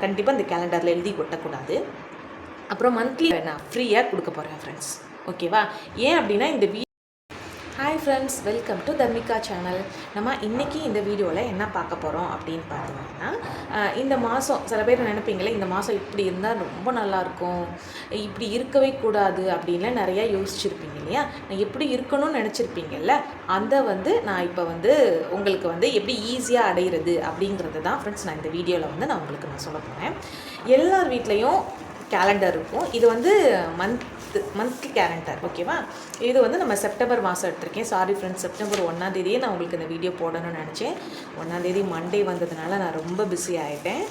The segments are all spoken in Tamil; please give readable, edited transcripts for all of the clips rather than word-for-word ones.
நான் கண்டிப்பாக இந்த கேலண்டரில் எழுதி ஒட்டக்கூடாது. அப்புறம் மந்த்லி நான் ஃப்ரீயாக கொடுக்க போகிறேன் ஃப்ரெண்ட்ஸ். ஓகேவா? ஏன் அப்படின்னா இந்த hi friends, welcome to Dharmika channel. நம்ம இன்றைக்கி இந்த வீடியோவில் என்ன பார்க்க போகிறோம் அப்படின்னு பார்த்தீங்கன்னா, இந்த மாதம் சில பேர் நினைப்பீங்களே இந்த மாதம் இப்படி இருந்தால் ரொம்ப நல்லாயிருக்கும், இப்படி இருக்கவே கூடாது அப்படின்லாம் நிறையா யோசிச்சுருப்பீங்க இல்லையா? நான் எப்படி இருக்கணும்னு நினச்சிருப்பீங்கல்ல, அதை நான் இப்போ உங்களுக்கு எப்படி ஈஸியாக அடையிறது அப்படிங்கிறது தான் ஃப்ரெண்ட்ஸ் நான் இந்த வீடியோவில் நான் உங்களுக்கு சொல்ல போகிறேன். எல்லார் வீட்லேயும் கேலண்டர் இருக்கும். இது மந்த்லி கேலண்டர். ஓகேவா? இது நம்ம செப்டம்பர் மாதம் எடுத்திருக்கேன். சாரி ஃப்ரெண்ட்ஸ், செப்டம்பர் 1ஆம் தேதியே நான் உங்களுக்கு இந்த வீடியோ போடணும்னு நினச்சேன். 1ஆம் தேதி மண்டே வந்ததுனால நான் ரொம்ப பிஸி ஆகிட்டேன்.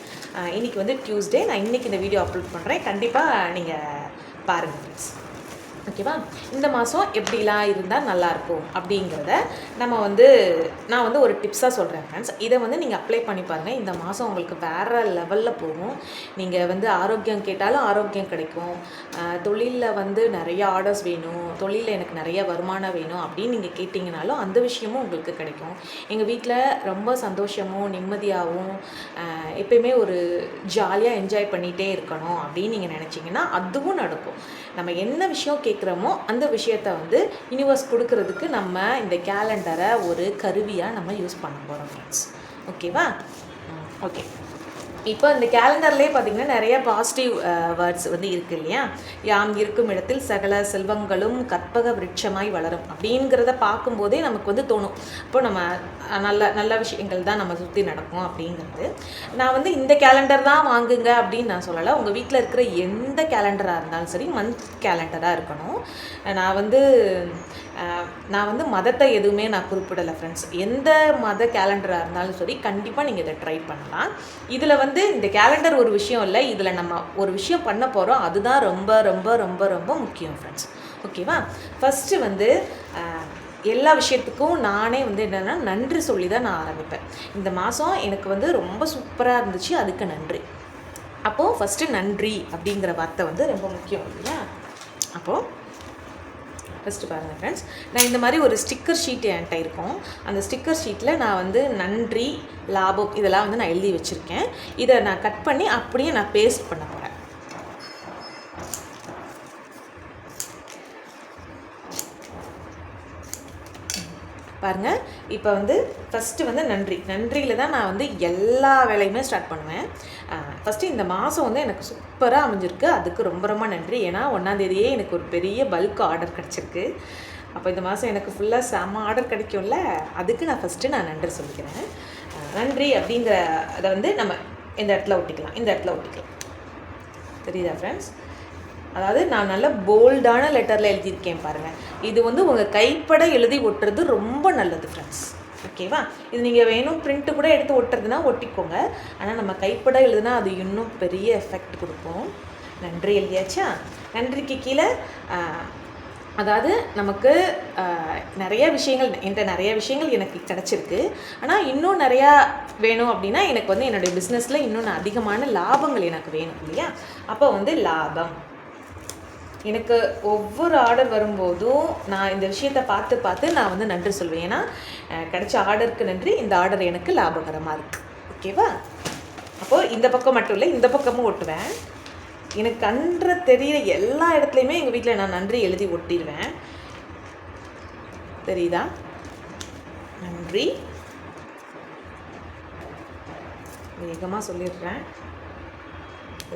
இன்றைக்கி டியூஸ்டே. நான் இன்றைக்கி இந்த வீடியோ அப்லோட் பண்ணுறேன். கண்டிப்பாக நீங்கள் பாருங்கள் ஃப்ரெண்ட்ஸ். ஓகேவா? இந்த மாதம் எப்படிலாம் இருந்தால் நல்லாயிருக்கும் அப்படிங்கிறத நான் ஒரு டிப்ஸாக சொல்கிறேன் ஃப்ரெண்ட்ஸ். இதை நீங்கள் அப்ளை பண்ணி பாருங்கள். இந்த மாதம் உங்களுக்கு வேறு லெவலில் போகும். நீங்கள் ஆரோக்கியம் கேட்டாலும் ஆரோக்கியம் கிடைக்கும். தொழிலில் நிறைய ஆர்டர்ஸ் வேணும், தொழிலில் எனக்கு நிறைய வருமானம் வேணும் அப்படின்னு நீங்கள் கேட்டிங்கனாலும் அந்த விஷயமும் உங்களுக்கு கிடைக்கும். எங்கள் வீட்டில் ரொம்ப சந்தோஷமும் நிம்மதியாகவும் எப்பயுமே ஒரு ஜாலியாக என்ஜாய் பண்ணிகிட்டே இருக்கணும் அப்படின்னு நீங்கள் நினச்சிங்கன்னா அதுவும் நடக்கும். நம்ம என்ன விஷயம் கேட்குறோமோ அந்த விஷயத்த யூனிவர்ஸ் கொடுக்கறதுக்கு நம்ம இந்த கேலண்டரை ஒரு கருவியாக நம்ம யூஸ் பண்ண போகிறோம் ஃப்ரெண்ட்ஸ். ஓகேவா? ஓகே. இப்போ இந்த கேலண்டர்லேயே பார்த்திங்கன்னா நிறைய பாசிட்டிவ் வேர்ட்ஸ் இருக்குது இல்லையா? யாம் இருக்கும் இடத்தில் சகல செல்வங்களும் கற்பக விருட்சமாய் வளரும் அப்படிங்கிறத பார்க்கும்போதே நமக்கு தோணும், இப்போ நம்ம நல்ல நல்ல விஷயங்கள் தான் நம்ம சுற்றி நடக்கும் அப்படிங்கிறது. நான் இந்த கேலண்டர் தான் வாங்குங்க அப்படின்னு நான் சொல்லலை. உங்கள் வீட்டில் இருக்கிற எந்த கேலண்டராக இருந்தாலும் சரி, மந்த் கேலண்டராக இருக்கணும். நான் மதத்தை எதுவுமே நான் குறிப்பிடலை ஃப்ரெண்ட்ஸ். எந்த மத கேலண்டராக இருந்தாலும் சரி கண்டிப்பாக நீங்கள் இதை ட்ரை பண்ணலாம். இதில் இந்த கேலண்டர் ஒரு விஷயம் இல்லை, இதில் நம்ம ஒரு விஷயம் பண்ண போகிறோம், அதுதான் ரொம்ப ரொம்ப ரொம்ப ரொம்ப முக்கியம் ஃப்ரெண்ட்ஸ். ஓகேவா? ஃபஸ்ட்டு எல்லா விஷயத்துக்கும் நானே என்னென்னா நன்றி சொல்லி தான் நான் ஆரம்பிப்பேன். இந்த மாதம் எனக்கு ரொம்ப சூப்பராக இருந்துச்சு, அதுக்கு நன்றி. அப்போது ஃபஸ்ட்டு நன்றி அப்படிங்கிற வார்த்தை ரொம்ப முக்கியம் இல்லையா? அப்போது ஃபஸ்ட்டு பாருங்கள் ஃப்ரெண்ட்ஸ், நான் இந்த மாதிரி ஒரு ஸ்டிக்கர் ஷீட் என்கிட்ட இருக்கும். அந்த ஸ்டிக்கர் ஷீட்டில் நான் நன்றி, லாபம் இதெல்லாம் நான் எழுதி வச்சுருக்கேன். இதை நான் கட் பண்ணி அப்படியே நான் பேஸ்ட் பண்ண போகிறேன். பாருங்கள், இப்போ ஃபஸ்ட்டு நன்றியில் தான் நான் எல்லா வேலையுமே ஸ்டார்ட் பண்ணுவேன். ஃபஸ்ட்டு இந்த மாதம் எனக்கு சூப்பராக அமைஞ்சிருக்கு, அதுக்கு ரொம்ப ரொம்ப நன்றி. ஏன்னா 1ஆம் தேதியே எனக்கு ஒரு பெரிய பல்க் ஆர்டர் கிடச்சிருக்கு. அப்போ இந்த மாதம் எனக்கு ஃபுல்லாக செம்ம ஆர்டர் கிடைக்கும்ல, அதுக்கு நான் ஃபஸ்ட்டு நன்றி சொல்லிக்கிறேன். நன்றி அப்படிங்கிற அதை நம்ம இந்த இடத்துல ஒட்டிக்கலாம். தெரியுதா ஃப்ரெண்ட்ஸ்? அதாவது நான் நல்ல போல்டான லெட்டரில் எழுதியிருக்கேன் பாருங்கள். இது உங்கள் கைப்பட எழுதி ஒட்டுறது ரொம்ப நல்லது ஃப்ரெண்ட்ஸ். ஓகேவா? இது நீங்கள் வேணும் பிரிண்ட்டு கூட எடுத்து ஒட்டுறதுனா ஒட்டிக்கோங்க. ஆனால் நம்ம கைப்பட எழுதுனா அது இன்னும் பெரிய எஃபெக்ட் கொடுக்கும். நன்றி எழுதியாச்சா? நன்றிக்கு கீழே அதாவது நமக்கு நிறைய விஷயங்கள் எனக்கு கிடச்சிருக்கு. ஆனால் இன்னும் நிறையா வேணும் அப்படின்னா எனக்கு என்னுடைய பிஸ்னஸில் இன்னும் அதிகமான லாபங்கள் எனக்கு வேணும் இல்லையா? அப்போ லாபம் எனக்கு ஒவ்வொரு ஆர்டர் வரும்போதும் நான் இந்த விஷயத்தை பார்த்து நான் நன்றி சொல்வேன். ஏன்னா கிடைச்ச ஆர்டருக்கு நன்றி, இந்த ஆர்டர் எனக்கு லாபகரமாக இருக்குது. ஓகேவா? அப்போது இந்த பக்கம் மட்டும் இல்லை, இந்த பக்கமும் ஒட்டுவேன். எனக்கு கண்ற தெரிகிற எல்லா இடத்துலையுமே எங்கள் வீட்டில் நான் நன்றி எழுதி ஒட்டிடுவேன். தெரியுதா? நன்றி, வேகமாக சொல்லிடுறேன்,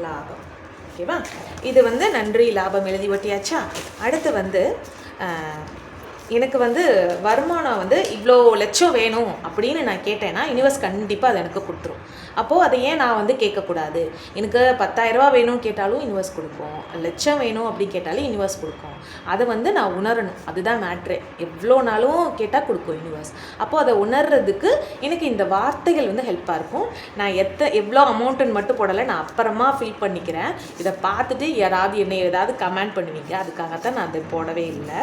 லாபம். ஓகேவா? இது நன்றி லாபம் எழுதி ஒட்டியாச்சா? அடுத்து எனக்கு வருமானம் இவ்வளோ லட்சம் வேணும் அப்படின்னு நான் கேட்டேன்னா யூனிவர்ஸ் கண்டிப்பாக அதை எனக்கு கொடுத்துரும். அப்போது அதை ஏன் நான் கேட்கக்கூடாது? எனக்கு 10,000 வேணும்னு கேட்டாலும் யூனிவர்ஸ் கொடுக்கும், லட்சம் வேணும் அப்படின்னு கேட்டாலும் யூனிவர்ஸ் கொடுக்கும். அதை நான் உணரணும், அதுதான் மேட்ரு. எவ்வளோ நாளும் கேட்டால் கொடுக்கும் யூனிவர்ஸ். அப்போது அதை உணர்றதுக்கு எனக்கு இந்த வார்த்தைகள் ஹெல்ப்பாக இருக்கும். நான் எவ்வளோ அமௌண்ட்டுன்னு மட்டும் போடலை, நான் அப்புறமா ஃபில் பண்ணிக்கிறேன். இதை பார்த்துட்டு யாராவது என்னை ஏதாவது கமெண்ட் பண்ணுவீங்க, அதுக்காகத்தான் நான் அதை போடவே இல்லை.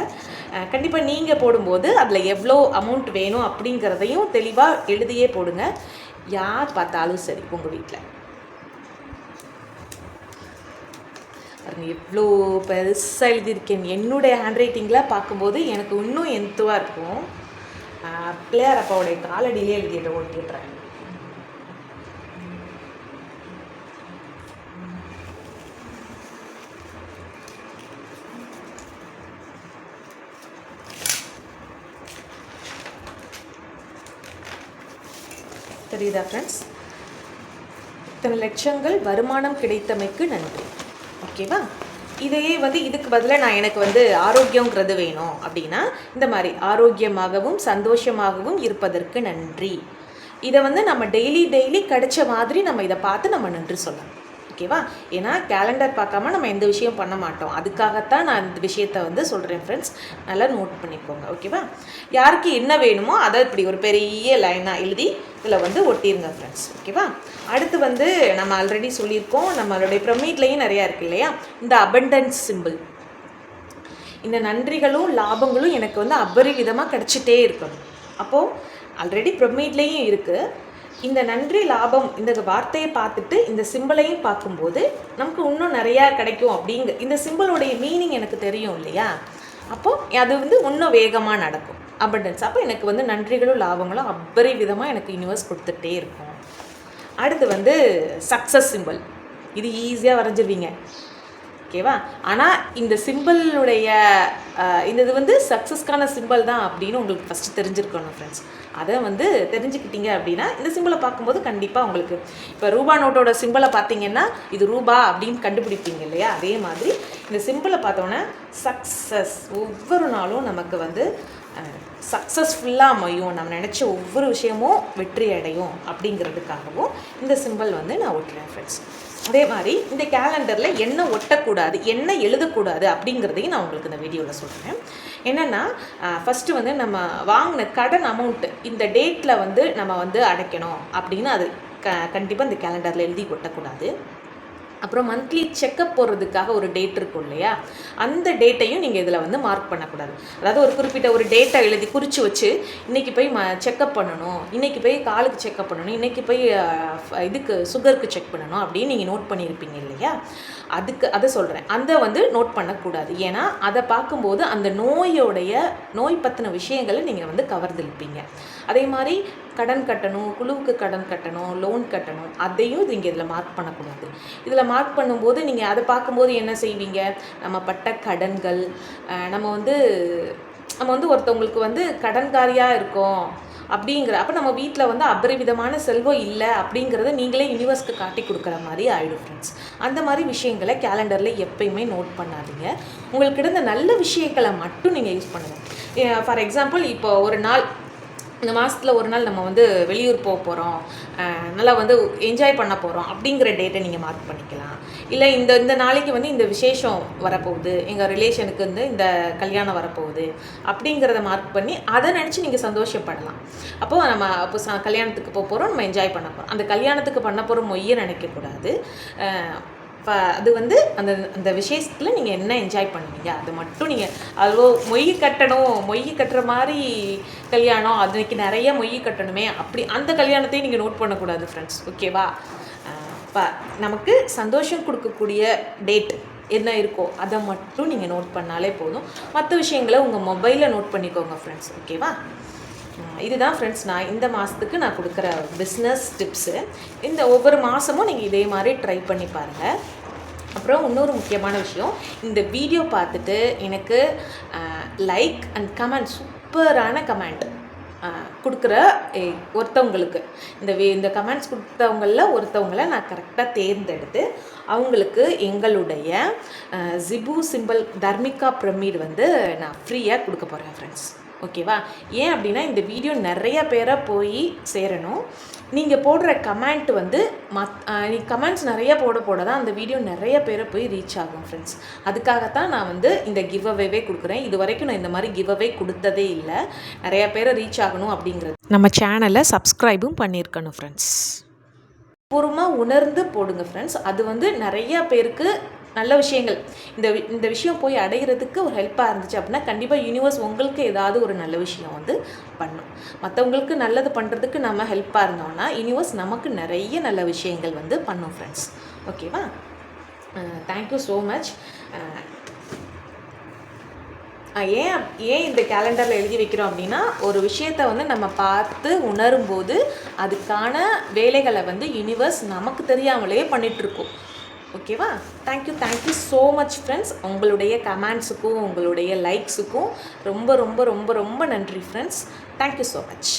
கண்டிப்பாக நீங்கள் போடும்போது அதில் எவ்வளோ அமௌண்ட் வேணும் அப்படிங்கிறதையும் தெளிவாக எழுதியே போடுங்க. யார் பார்த்தாலும் சரி உங்கள் வீட்டில் எவ்வளோ பெருசாக எழுதியிருக்கேன். என்னுடைய ஹேண்ட் ரைட்டிங்கில் பார்க்கும்போது எனக்கு இன்னும் எந்துவாக இருக்கும். பிள்ளையார் அப்பாவுடைய காலடியிலே எழுதிட்டு ஓட்டிடுறேன். தெரியுதா ஃப்ரெண்ட்ஸ்? இத்தனை லட்சங்கள் வருமானம் கிடைத்தமைக்கு நன்றி. ஓகேவா? இதையே இதுக்கு பதிலாக நான் எனக்கு ஆரோக்கியங்கிறது வேணும் அப்படின்னா இந்த மாதிரி ஆரோக்கியமாகவும் சந்தோஷமாகவும் இருப்பதற்கு நன்றி. இதை நம்ம டெய்லி கிடைச்ச மாதிரி நம்ம இதை பார்த்து நம்ம நன்றி சொல்லலாம். ஓகேவா? ஏன்னா கேலண்டர் பார்க்காம நம்ம எந்த விஷயம் பண்ண மாட்டோம். அதுக்காகத்தான் நான் இந்த விஷயத்தை சொல்கிறேன் ஃப்ரெண்ட்ஸ். நல்லா நோட் பண்ணிக்கோங்க. ஓகேவா? யாருக்கு என்ன வேணுமோ அதை இப்படி ஒரு பெரிய லைனாக எழுதி இதில் ஒட்டிருங்க ஃப்ரெண்ட்ஸ். ஓகேவா? அடுத்து நம்ம ஆல்ரெடி சொல்லியிருக்கோம், நம்மளுடைய பிரமிட்லேயும் நிறையா இருக்குது இல்லையா? இந்த அபண்டன்ஸ் சிம்பிள், இந்த நன்றிகளும் லாபங்களும் எனக்கு அபரிவிதமாக கிடச்சிட்டே இருக்கணும். அப்போது ஆல்ரெடி பிரமிட்லேயும் இருக்குது. இந்த நன்றி லாபம் இந்த வார்த்தையை பார்த்துட்டு இந்த சிம்பிளையும் பார்க்கும்போது நமக்கு இன்னும் நிறையா கிடைக்கும் அப்படிங்க. இந்த சிம்பிளுடைய மீனிங் எனக்கு தெரியும் இல்லையா? அப்போது அது இன்னும் வேகமாக நடக்கும் அபண்டன்ஸ். அப்போ எனக்கு நன்றிகளும் லாபங்களும் அபரிவிதமாக எனக்கு யூனிவர்ஸ் கொடுத்துட்டே இருக்கும். அடுத்து சக்ஸஸ் சிம்பிள். இது ஈஸியாக வரைஞ்சிருவீங்க. ஓகேவா? ஆனால் இந்த சிம்பிளுடைய இந்த இது சக்ஸஸ்க்கான சிம்பிள் தான் அப்படின்னு உங்களுக்கு ஃபஸ்ட்டு தெரிஞ்சிருக்கணும் ஃப்ரெண்ட்ஸ். அதை தெரிஞ்சுக்கிட்டீங்க அப்படின்னா இந்த சிம்பிளை பார்க்கும்போது கண்டிப்பாக உங்களுக்கு இப்போ ரூபா நோட்டோட சிம்பிளை பார்த்தீங்கன்னா இது ரூபா அப்படின்னு கண்டுபிடிப்பீங்க இல்லையா? அதே மாதிரி இந்த சிம்பிளை பார்த்தோன்னே சக்ஸஸ் ஒவ்வொரு நாளும் நமக்கு சக்ஸஸ்ஃபுல்லாக அமையும், நம்ம நினச்ச ஒவ்வொரு விஷயமும் வெற்றி அடையும் அப்படிங்கிறதுக்காகவும் இந்த சிம்பிள் நான் ஒட்டுறேன் ஃப்ரெண்ட்ஸ். அதே மாதிரி இந்த கேலண்டரில் என்ன ஒட்டக்கூடாது, என்ன எழுதக்கூடாது அப்படிங்கிறதையும் நான் உங்களுக்கு இந்த வீடியோவில் சொல்கிறேன். என்னென்னா ஃபஸ்ட்டு நம்ம வாங்கின கடன் அமௌண்ட்டு இந்த டேட்டில் நம்ம அடைக்கணும் அப்படின்னு அது கண்டிப்பாக இந்த கேலண்டரில் எழுதி ஒட்டக்கூடாது. அப்புறம் மந்த்லி செக்கப் போடுறதுக்காக ஒரு டேட் இருக்கும் இல்லையா? அந்த டேட்டையும் நீங்கள் இதில் மார்க் பண்ணக்கூடாது. அதாவது ஒரு குறிப்பிட்ட ஒரு டேட்டை எழுதி குறித்து வச்சு இன்றைக்கி போய் செக்கப் பண்ணணும், இன்றைக்கி போய் காலுக்கு செக்கப் பண்ணணும், இன்றைக்கி போய் இதுக்கு சுகருக்கு செக் பண்ணணும் அப்படின்னு நீங்கள் நோட் பண்ணியிருப்பீங்க இல்லையா? அதை சொல்கிறேன். அதை நோட் பண்ணக்கூடாது. ஏன்னா அதை பார்க்கும்போது அந்த நோய் பற்றின விஷயங்களை நீங்கள் கவர்ந்திருப்பீங்க. அதே மாதிரி கடன் கட்டணும், குழுவுக்கு கடன் கட்டணும், லோன் கட்டணும், அதையும் நீங்கள் இதில் மார்க் பண்ணக்கூடாது. இதில் மார்க் பண்ணும்போது நீங்கள் அதை பார்க்கும்போது என்ன செய்வீங்க? நம்ம பட்ட கடன்கள், நம்ம ஒருத்தவங்களுக்கு கடன்காரியாக இருக்கோம் அப்படிங்கிற அப்போ நம்ம வீட்டில் அபரிவிதமான செல்வம் இல்லை அப்படிங்கிறத நீங்களே யூனிவர்ஸ்க்கு காட்டி கொடுக்குற மாதிரி ஆகிடும் ஃப்ரெண்ட்ஸ். அந்த மாதிரி விஷயங்களை கேலண்டரில் எப்பயுமே நோட் பண்ணாதீங்க. உங்களுக்கு இருந்த நல்ல விஷயங்களை மட்டும் நீங்கள் யூஸ் பண்ணுங்கள். ஃபார் எக்ஸாம்பிள், இப்போ ஒரு நாள் இந்த மாதத்தில் ஒரு நாள் நம்ம வெளியூர் போக போகிறோம், நல்லா என்ஜாய் பண்ண போகிறோம் அப்படிங்கிற டேட்டை நீங்கள் மார்க் பண்ணிக்கலாம். இல்லை இந்த நாளைக்கு இந்த விசேஷம் வரப்போகுது, எங்கள் ரிலேஷனுக்கு இந்த கல்யாணம் வரப்போகுது அப்படிங்கிறத மார்க் பண்ணி அதை நினச்சி நீங்கள் சந்தோஷப்படலாம். அப்போது கல்யாணத்துக்கு போக போகிறோம், நம்ம என்ஜாய் பண்ண போகிறோம். அந்த கல்யாணத்துக்கு பண்ண போகிற மொய்யை நினைக்கக்கூடாது. அது அந்த அந்த விசேஷத்தில் நீங்கள் என்ன என்ஜாய் பண்ணுவீங்க அதை மட்டும் நீங்கள் அவ்வளோ மொய் கட்டுற மாதிரி கல்யாணம், அதுக்கு நிறைய மொய் கட்டணுமே அப்படி அந்த கல்யாணத்தையும் நீங்கள் நோட் பண்ணக்கூடாது ஃப்ரெண்ட்ஸ். ஓகேவா? நமக்கு சந்தோஷம் கொடுக்கக்கூடிய டேட் என்ன இருக்கோ அதை மட்டும் நீங்கள் நோட் பண்ணாலே போதும். மற்ற விஷயங்களை உங்கள் மொபைலில் நோட் பண்ணிக்கோங்க ஃப்ரெண்ட்ஸ். ஓகேவா? இதுதான் ஃப்ரெண்ட்ஸ் நான் இந்த மாதத்துக்கு நான் கொடுக்குற பிஸ்னஸ் டிப்ஸு. இந்த ஒவ்வொரு மாதமும் நீங்கள் இதே மாதிரி ட்ரை பண்ணி பாருங்கள். அப்புறம் இன்னொரு முக்கியமான விஷயம், இந்த வீடியோ பார்த்துட்டு எனக்கு லைக் அண்ட் கமெண்ட், சூப்பரான கமெண்ட் கொடுக்குற ஒருத்தவங்களுக்கு இந்த கமெண்ட்ஸ் கொடுத்தவங்களில் ஒருத்தவங்களை நான் கரெக்டாக தேர்ந்தெடுத்து அவங்களுக்கு எங்களுடைய ஜிபு சிம்பிள் தர்மிகா பிரமிட் நான் ஃப்ரீயாக கொடுக்க போகிறேன் ஃப்ரெண்ட்ஸ். ஓகேவா? ஏன் அப்படின்னா இந்த வீடியோ நிறைய பேரை போய் சேரணும். நீங்கள் போடுற கமெண்ட் கமெண்ட்ஸ் நிறைய போட தான் அந்த வீடியோ நிறைய பேரை போய் ரீச் ஆகும் ஃப்ரெண்ட்ஸ். அதுக்காகத்தான் நான் இந்த கிவ் அவேவே கொடுக்குறேன். இது வரைக்கும் நான் இந்த மாதிரி கிவ் அவே கொடுத்ததே இல்லை. நிறைய பேரை ரீச் ஆகணும் அப்படிங்கிறது நம்ம சேனலை சப்ஸ்கிரைபும் பண்ணியிருக்கணும் ஃப்ரெண்ட்ஸ். பூர்வமாக உணர்ந்து போடுங்க ஃப்ரெண்ட்ஸ். அது நிறைய பேருக்கு நல்ல விஷயங்கள் இந்த விஷயம் போய் அடைகிறதுக்கு ஒரு ஹெல்ப்பாக இருந்துச்சு அப்படின்னா கண்டிப்பாக யூனிவர்ஸ் உங்களுக்கு ஏதாவது ஒரு நல்ல விஷயம் பண்ணும். மற்றவங்களுக்கு நல்லது பண்ணுறதுக்கு நம்ம ஹெல்ப்பாக இருந்தோம்னா யூனிவர்ஸ் நமக்கு நிறைய நல்ல விஷயங்கள் பண்ணும் ஃப்ரெண்ட்ஸ். ஓகேவா? Thank you so much. ஏன் இந்த கேலண்டரில் எழுதி வைக்கிறோம் அப்படின்னா ஒரு விஷயத்தை நம்ம பார்த்து உணரும்போது அதுக்கான வேலைகளை யூனிவர்ஸ் நமக்கு தெரியாமலே பண்ணிகிட்ருக்கோம். ஓகேவா? Thank you so much friends. உங்களுடைய கமெண்ட்ஸுக்கும் உங்களுடைய லைக்ஸுக்கும் ரொம்ப ரொம்ப ரொம்ப ரொம்ப நன்றி ஃப்ரெண்ட்ஸ். Thank you so much.